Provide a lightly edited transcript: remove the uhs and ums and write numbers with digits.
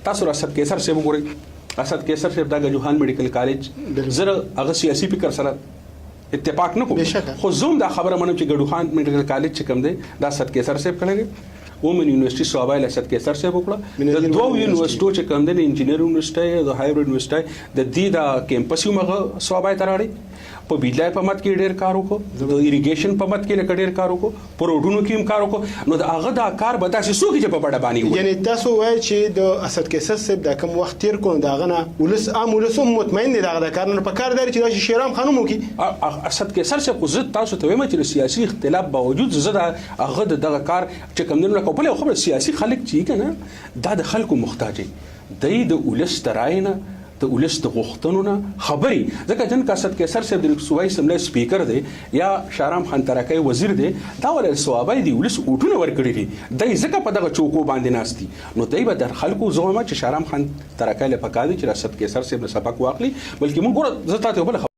تاسو را اسد کیسر صاحب وګورئ اسد کیسر صاحب دا جوهان میډیکل کالج زره هغه سیاسي فکر سره اتفاق نه کوم خو زوم دا خبره منم چې ګډوخان میډیکل کالج چې کوم دی دا اسد کیسر صاحب کړی وومن یونیورسيټي صوبایل اسد کیسر صاحب وکړه د دوه یونیورسيټو چې کوم دی انجینیر یونیورسيټي د هایبرډ یونیورسيټي د دې د کیمپس یو مغه صوبای تراړي په بجلی په مت کې ډېر کار وکړو د اریګیشن په مت کې ډېر کار وکړو په روډونو کې هم کار وکړو نو د هغه دا کار به داسې څوک چې په بډه باندې یعنی تاسو وایي چې د اسد کیسر صاحب د کوم وخت تیر کو دا غنه ولس عام ولس مطمئن دي دا کار نه په کار دی چې دا شیرام خانم وکي اسد کیسر صاحب خو زه تاسو ته وایم چې سیاسي اختلاف باوجود زه دا هغه دغه کار چې کوم نه کوله خو سیاسي خلک چې کنه دا د خلکو محتاج دی د ولس تراینه د ولس د غوښتنو نه خبري ځکه جن اسد کیسر صاحب د صوبایي اسمبلی سپیکر دی یا شهرام خان ترکای وزیر دی دا ول صوبایي دی ولس اوټونه ورکړي دي دای ځکه په دغه چوکو باندې ناشتي نو دای به در خلکو زغمه چې شهرام خان ترکای له پکادي چې اسد کیسر صاحب نه سبق واخلي بلکې موږ ګوره زه تاسو بل